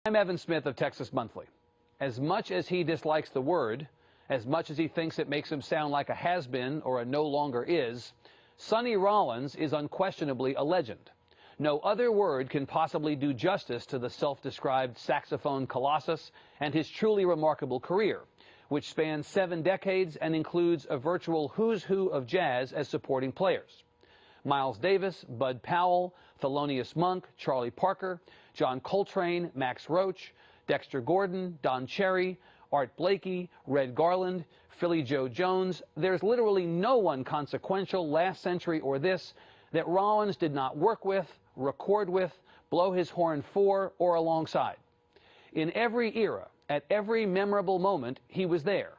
I'm Evan Smith of Texas Monthly. As much as he dislikes the word, as much as he thinks it makes him sound like a has-been or a no longer is, Sonny Rollins is unquestionably a legend. No other word can possibly do justice to the self-described saxophone colossus and his truly remarkable career, which spans 7 decades and includes a virtual who's who of jazz as supporting players. Miles Davis, Bud Powell, Thelonious Monk, Charlie Parker, John Coltrane, Max Roach, Dexter Gordon, Don Cherry, Art Blakey, Red Garland, Philly Joe Jones. There's literally no one consequential, last century or this, that Rollins did not work with, record with, blow his horn for, or alongside. In every era, at every memorable moment, he was there,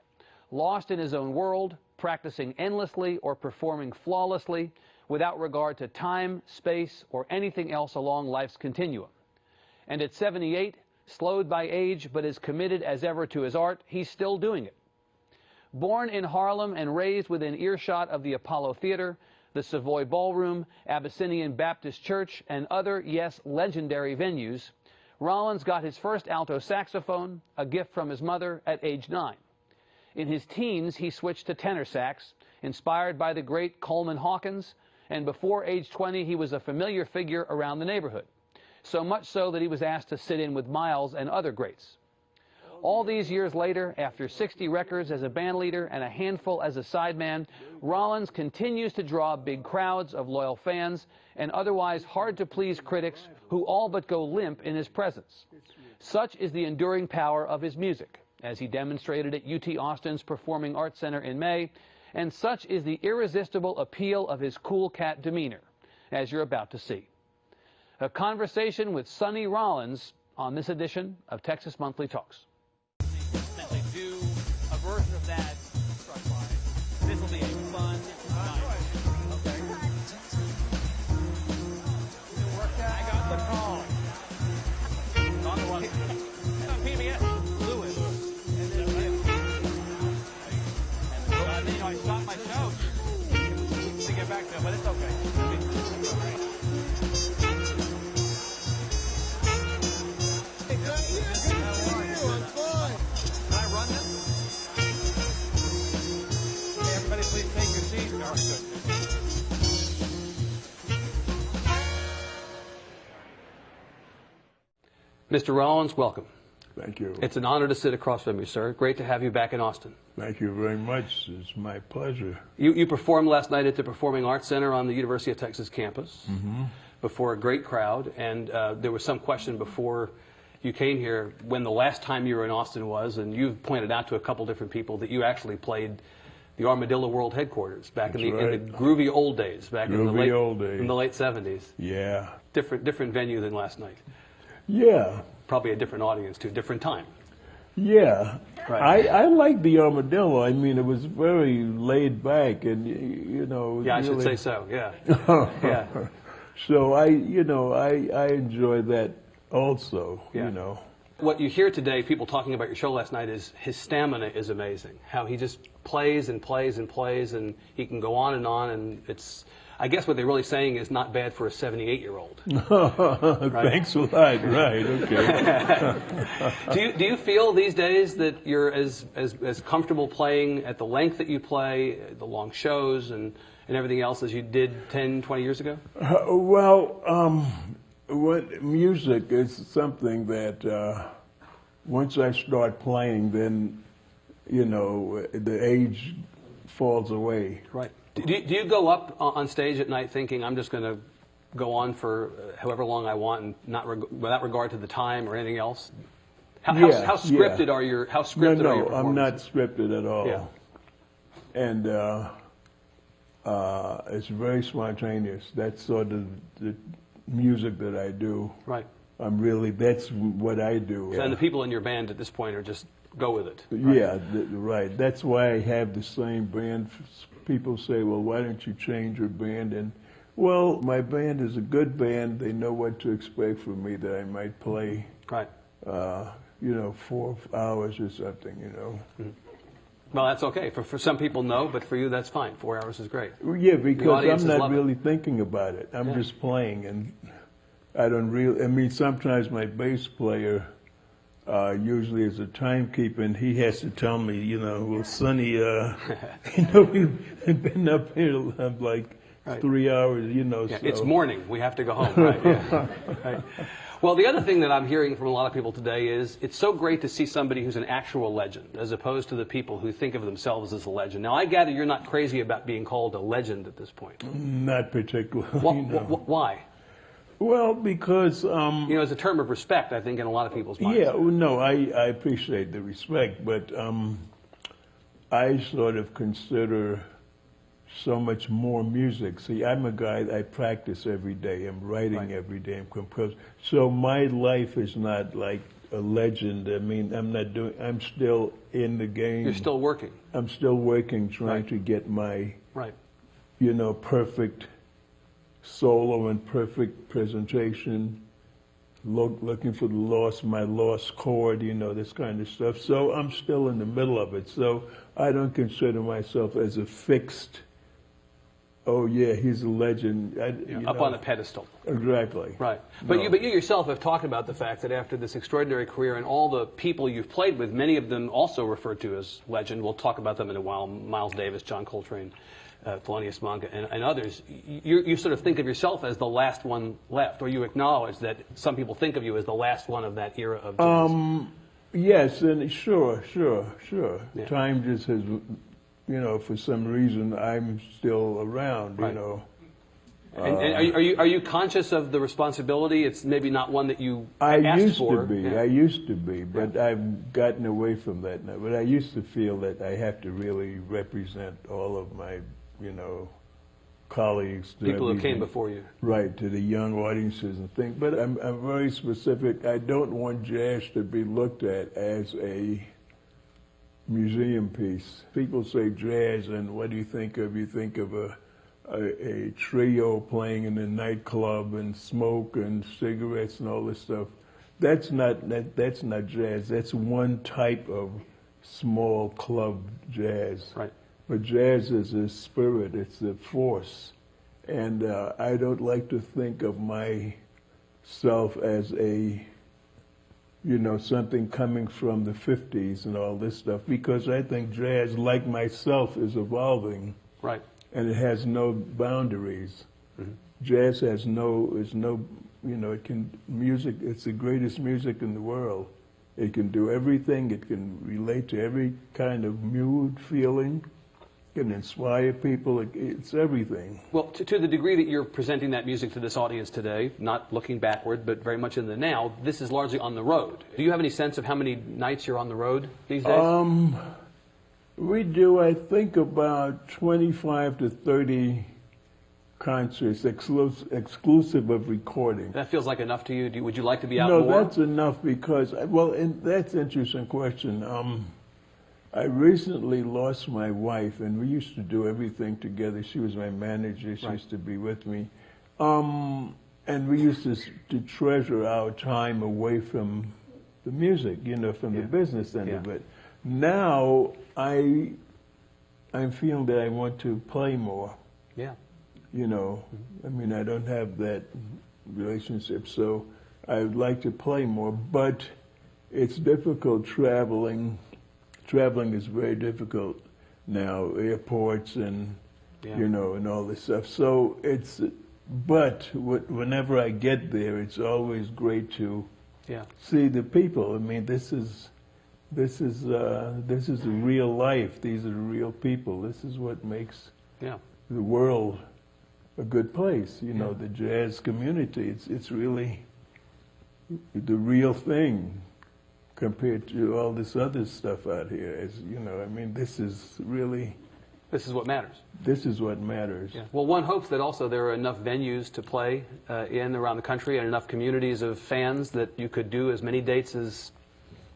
lost in his own world, practicing endlessly or performing flawlessly, without regard to time, space, or anything else along life's continuum. And at 78, slowed by age but as committed as ever to his art, he's still doing it. Born in Harlem and raised within earshot of the Apollo Theater, the Savoy Ballroom, Abyssinian Baptist Church, and other, yes, legendary venues, Rollins got his first alto saxophone, a gift from his mother, at age 9. In his teens, he switched to tenor sax, inspired by the great Coleman Hawkins, and before age 20, he was a familiar figure around the neighborhood. So much so that he was asked to sit in with Miles and other greats. All these years later, after 60 records as a bandleader and a handful as a sideman, Rollins continues to draw big crowds of loyal fans and otherwise hard-to-please critics who all but go limp in his presence. Such is the enduring power of his music, as he demonstrated at UT Austin's Performing Arts Center in May, and such is the irresistible appeal of his cool cat demeanor, as you're about to see. A conversation with Sonny Rollins on this edition of Texas Monthly Talks. Essentially do a version of that. This will be a fun night. Okay. I got the call. On the one. PBS. Lewis. And then I stopped my show to get back to it, but it's okay. Mr. Rollins, welcome. Thank you. It's an honor to sit across from you, sir. Great to have you back in Austin. Thank you very much. It's my pleasure. You performed last night at the Performing Arts Center on the University of Texas campus before a great crowd, and there was some question before you came here when the last time you were in Austin was, and you've pointed out to a couple different people that you actually played the Armadillo World Headquarters back in the groovy old days, back in the late 70s. Yeah. Different venue than last night. Yeah. Probably a different audience too, different time. Yeah. Right. I like the Armadillo. I mean, it was very laid back and, you know. Yeah, really... I should say so, yeah. Yeah. So I enjoy that also, yeah. You know. What you hear today, people talking about your show last night, is his stamina is amazing. How he just plays and plays and plays, and he can go on, and it's, I guess what they're really saying is not bad for a 78-year-old. Right? Thanks a lot. Right, okay. Do you feel these days that you're as comfortable playing at the length that you play, the long shows and everything else as you did 10, 20 years ago? What music is something that once I start playing, then, you know, the age falls away. Right. Do you go up on stage at night thinking, I'm just going to go on for however long I want and not without regard to the time or anything else? How scripted are your performances? No, I'm not scripted at all. Yeah. And it's very spontaneous. That's sort of the music that I do. Right. That's what I do. So, and the people in your band at this point are just go with it. Right? Yeah, right. That's why I have the same band. People say, well, why don't you change your band? And, well, my band is a good band. They know what to expect from me, that I might play, right. 4 hours or something, you know. Mm-hmm. Well, that's okay. For some people, no, but for you, that's fine. 4 hours is great. Yeah, because I'm not really thinking about it. I'm just playing, and I don't really, I mean, sometimes my bass player usually as a timekeeper, and he has to tell me, you know, well, Sonny, you know, we've been up here like 3 hours, you know. Yeah, so. It's morning. We have to go home, right? Yeah. Right. Well, the other thing that I'm hearing from a lot of people today is it's so great to see somebody who's an actual legend as opposed to the people who think of themselves as a legend. Now, I gather you're not crazy about being called a legend at this point. Not particularly. Why? Well, because... you know, it's a term of respect, I think, in a lot of people's minds. Yeah, well, no, I appreciate the respect, but I sort of consider so much more music. See, I'm a guy, I practice every day. I'm writing every day. I'm composing. So my life is not like a legend. I mean, I'm still in the game. You're still working. I'm still working, trying to get my, you know, perfect solo and perfect presentation, looking for my lost chord, you know, this kind of stuff. So I'm still in the middle of it. So I don't consider myself as a fixed, oh yeah, he's a legend. Up on a pedestal. Exactly. Right. But you yourself have talked about the fact that after this extraordinary career and all the people you've played with, many of them also referred to as legend. We'll talk about them in a while. Miles Davis, John Coltrane, Thelonious Monk, and others. You sort of think of yourself as the last one left, or you acknowledge that some people think of you as the last one of that era of jazz. Yes, and sure. Yeah. Time just has, you know, for some reason, I'm still around, you know. And are you conscious of the responsibility? It's maybe not one that you asked for. I used to be, but I've gotten away from that now. But I used to feel that I have to really represent all of my, you know, colleagues. People who came before you. Right, to the young audiences and things. But I'm very specific. I don't want jazz to be looked at as a museum piece. People say jazz, and what do you think of? You think of a trio playing in a nightclub and smoke and cigarettes and all this stuff. That's not jazz. That's one type of small club jazz. Right. But jazz is a spirit. It's a force, and I don't like to think of myself as a, you know, something coming from the 50s and all this stuff, because I think jazz, like myself, is evolving. Right. And it has no boundaries. Mm-hmm. Jazz has you know, it's the greatest music in the world. It can do everything. It can relate to every kind of mood, feeling. It can inspire people. It's everything. Well, to the degree that you're presenting that music to this audience today, not looking backward, but very much in the now, this is largely on the road. Do you have any sense of how many nights you're on the road these days? We do, I think, about 25 to 30 concerts, exclusive of recording. That feels like enough to you? Would you like to be out more? No, that's enough because, well, and that's an interesting question. I recently lost my wife, and we used to do everything together. She was my manager. She used to be with me. And we used to treasure our time away from the music, you know, from the business end of it. Now, I'm feeling that I want to play more. Yeah. You know, I mean, I don't have that relationship, so I would like to play more, but it's difficult traveling. Traveling is very difficult now, airports and, you know, and all this stuff. So but whenever I get there, it's always great to see the people. I mean, this is the real life. These are the real people. This is what makes the world a good place. You know, the jazz community. It's really the real thing compared to all this other stuff out here. As you know, I mean, this is what matters. This is what matters. Yeah. Well, one hopes that also there are enough venues to play in around the country and enough communities of fans that you could do as many dates as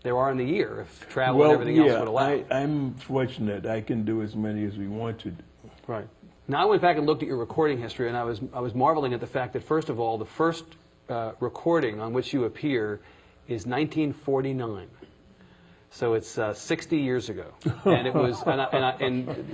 there are in the year if travel and everything else would allow. I'm fortunate. I can do as many as we want to do. Right. Now, I went back and looked at your recording history, and I was marveling at the fact that, first of all, the first recording on which you appear is 1949. So it's 60 years ago, and it was and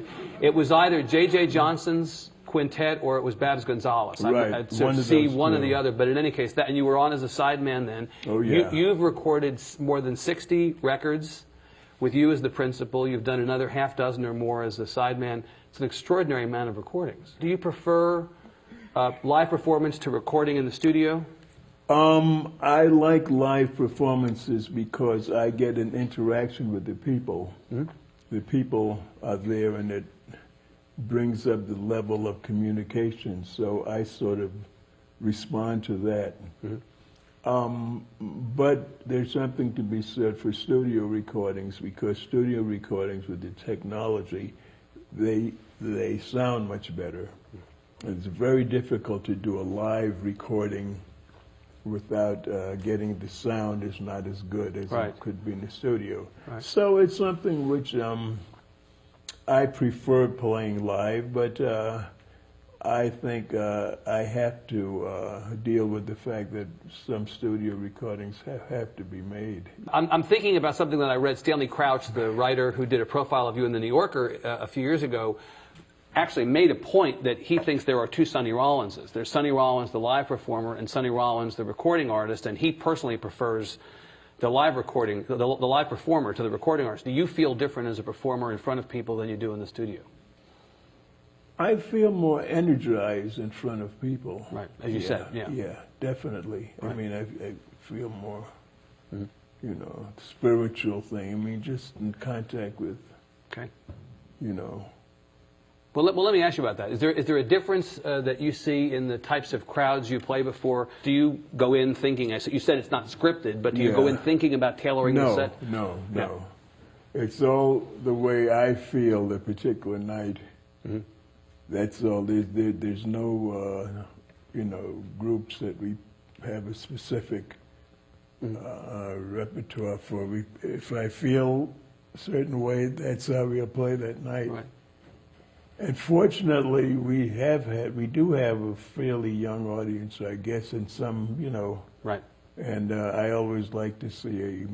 it was either J.J. Johnson's quintet or it was Babs Gonzalez. Right. I'd sort of see one or the other, but in any case, and you were on as a sideman then. Oh, yeah. You've recorded more than 60 records with you as the principal. You've done another half dozen or more as a sideman. It's an extraordinary amount of recordings. Do you prefer live performance to recording in the studio? I like live performances because I get an interaction with the people. Mm-hmm. The people are there, and it brings up the level of communication, so I sort of respond to that. Mm-hmm. But there's something to be said for studio recordings, because studio recordings with the technology, they sound much better. It's very difficult to do a live recording without getting the sound is not as good as it could be in the studio. Right. So it's something which I prefer playing live, but I think I have to deal with the fact that some studio recordings have to be made. I'm thinking about something that I read. Stanley Crouch, the writer who did a profile of you in the New Yorker a few years ago, actually made a point that he thinks there are two Sonny Rollinses. There's Sonny Rollins, the live performer, and Sonny Rollins, the recording artist, and he personally prefers the live recording, the live performer to the recording artist. Do you feel different as a performer in front of people than you do in the studio? I feel more energized in front of people. Right, as you said, yeah. Yeah, definitely. Right. I mean, I feel more, you know, spiritual thing. I mean, just in contact with, you know. Well, let me ask you about that. Is there a difference that you see in the types of crowds you play before? Do you go in thinking, you said it's not scripted, but do you go in thinking about tailoring the set? No. It's all the way I feel the particular night. Mm-hmm. That's all. There's no, you know, groups that we have a specific repertoire for. If I feel a certain way, that's how we'll play that night. Right. And fortunately, we do have a fairly young audience, I guess, and some, you know. Right. And I always like to see a